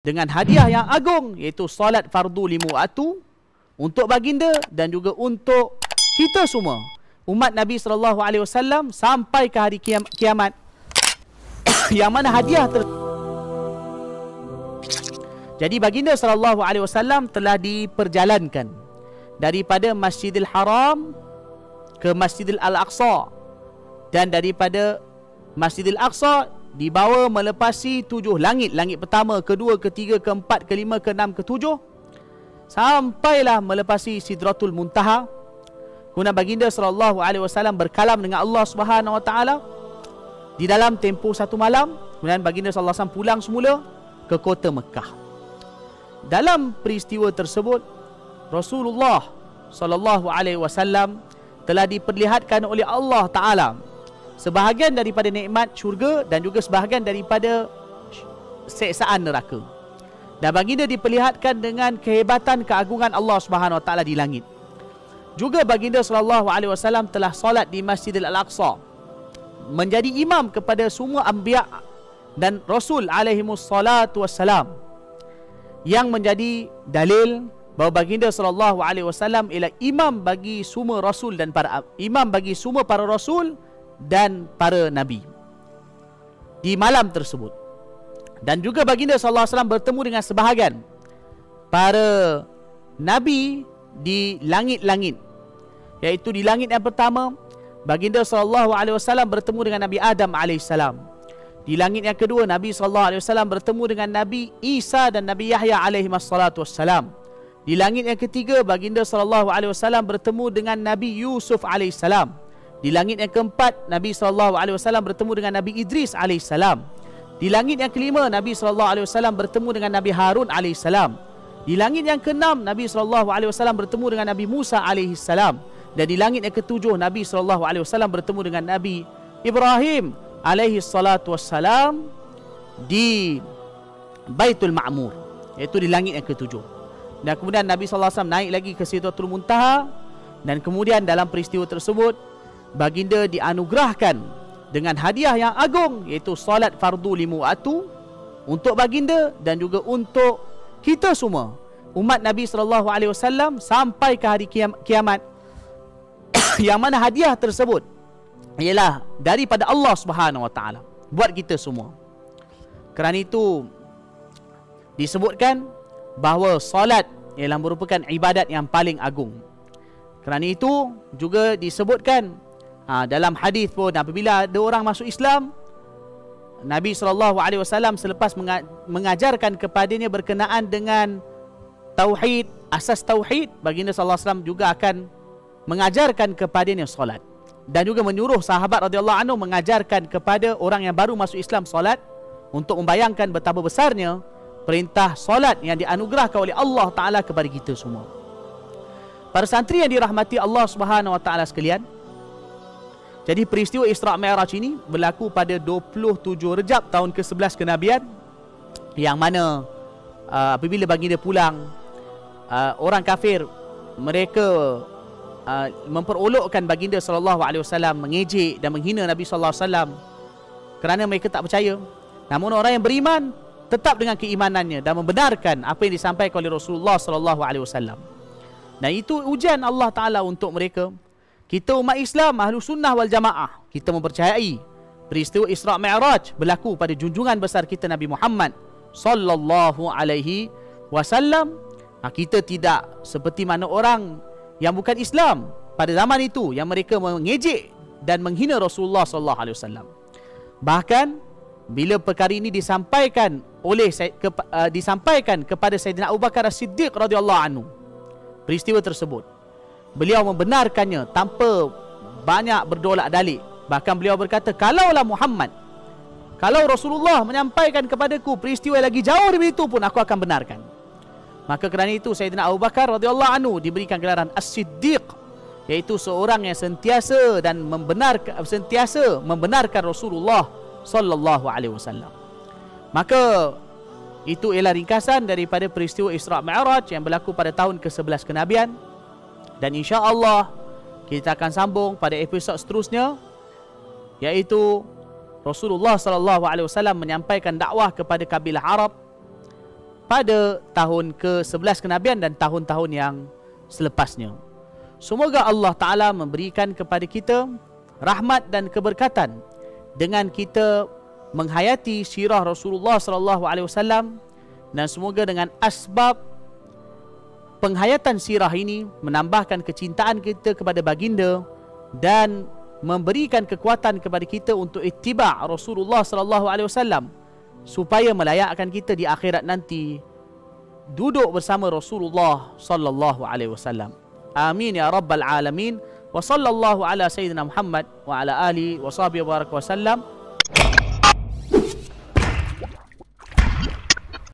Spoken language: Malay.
dengan hadiah yang agung, iaitu solat fardu 5 waktu untuk baginda dan juga untuk kita semua umat Nabi SAW sampai ke hari kiamat yang mana hadiah jadi baginda SAW telah diperjalankan daripada Masjidil Haram ke Masjidil Al-Aqsa, dan daripada Masjidil Aqsa dibawa melepasi 7 langit. Langit pertama, kedua, ketiga, keempat, kelima, keenam, ketujuh, sampailah melepasi Sidratul Muntaha. Kemudian baginda SAW berkalam dengan Allah Subhanahu Wa Taala di dalam tempoh 1 malam. Kemudian baginda SAW pulang semula ke kota Mekah. Dalam peristiwa tersebut, Rasulullah SAW telah diperlihatkan oleh Allah Ta'ala sebahagian daripada nikmat syurga dan juga sebahagian daripada seksaan neraka. Dan baginda diperlihatkan dengan kehebatan keagungan Allah Subhanahu Wa Taala di langit. Juga baginda SAW telah solat di Masjidil Al-Aqsa, menjadi imam kepada semua anbiya dan rasul alaihimussalatu wassalam, yang menjadi dalil bahawa baginda SAW ialah imam bagi semua rasul dan para imam bagi semua para rasul dan para nabi di malam tersebut. Dan juga baginda SAW bertemu dengan sebahagian para nabi di langit-langit, iaitu di langit yang pertama baginda SAW bertemu dengan Nabi Adam AS. Di langit yang kedua Nabi SAW bertemu dengan Nabi Isa dan Nabi Yahya AS. Di langit yang ketiga baginda SAW bertemu dengan Nabi Yusuf AS. Di langit yang keempat Nabi SAW bertemu dengan Nabi Idris AS. Di langit yang kelima Nabi SAW bertemu dengan Nabi Harun AS. Di langit yang keenam Nabi SAW bertemu dengan Nabi Musa AS. Dan di langit yang ketujuh Nabi SAW bertemu dengan Nabi Ibrahim AS di Baitul Ma'mur, iaitu di langit yang ketujuh. Dan kemudian Nabi SAW naik lagi ke Sidratul Muntaha. Dan kemudian dalam peristiwa tersebut baginda dianugerahkan dengan hadiah yang agung, iaitu solat fardu 5 waktu untuk baginda dan juga untuk kita semua umat Nabi SAW sampai ke hari kiamat yang mana hadiah tersebut ialah daripada Allah Subhanahu Wa Taala buat kita semua. Kerana itu disebutkan bahawa solat ialah merupakan ibadat yang paling agung. Kerana itu juga disebutkan dalam hadis pun, apabila ada orang masuk Islam, Nabi SAW selepas mengajarkan kepadanya berkenaan dengan tauhid, asas tauhid, baginda SAW juga akan mengajarkan kepadanya solat, dan juga menyuruh sahabat radhiyallahu anhu mengajarkan kepada orang yang baru masuk Islam solat, untuk membayangkan betapa besarnya perintah solat yang dianugerahkan oleh Allah Ta'ala kepada kita semua. Para santri yang dirahmati Allah Subhanahu Wa Taala sekalian, jadi peristiwa Isra' Mi'raj ini berlaku pada 27 Rejab tahun ke-11 kenabian, yang mana apabila baginda pulang, orang kafir mereka memperolokkan baginda SAW, mengejek dan menghina Nabi SAW kerana mereka tak percaya. Namun orang yang beriman tetap dengan keimanannya dan membenarkan apa yang disampaikan oleh Rasulullah SAW. Dan itu ujian Allah Ta'ala untuk mereka. Kita umat Islam, Ahlu Sunnah wal Jamaah, kita mempercayai peristiwa Isra' Mi'raj berlaku pada junjungan besar kita Nabi Muhammad sallallahu alaihi wasallam. Kita tidak seperti mana orang yang bukan Islam pada zaman itu, yang mereka mengejek dan menghina Rasulullah sallallahu alaihi wasallam. Bahkan bila perkara ini disampaikan kepada Sayyidina Abu Bakar As-Siddiq radhiyallahu anhu, peristiwa tersebut, beliau membenarkannya tanpa banyak berdolak dalik. Bahkan beliau berkata, kalaulah Muhammad, kalau Rasulullah menyampaikan kepadaku peristiwa yang lagi jauh dari itu pun, aku akan benarkan. Maka kerana itu Sayyidina Abu Bakar radhiyallahu anhu diberikan gelaran As-Siddiq, iaitu seorang yang sentiasa membenarkan Rasulullah sallallahu alaihi wasallam. Maka itu ialah ringkasan daripada peristiwa Isra' Mi'raj yang berlaku pada tahun ke-11 kenabian. Dan insya-Allah kita akan sambung pada episod seterusnya, iaitu Rasulullah SAW menyampaikan dakwah kepada kabilah Arab pada tahun ke-11 kenabian dan tahun-tahun yang selepasnya. Semoga Allah Ta'ala memberikan kepada kita rahmat dan keberkatan dengan kita menghayati sirah Rasulullah SAW, dan semoga dengan asbab penghayatan sirah ini menambahkan kecintaan kita kepada baginda dan memberikan kekuatan kepada kita untuk ittiba' Rasulullah SAW, supaya melayakkan kita di akhirat nanti duduk bersama Rasulullah SAW. Amin ya rabbal alamin. Wa sallallahu ala sayyidina Muhammad wa ala alihi wa sahbihi wa baraka wa sallam.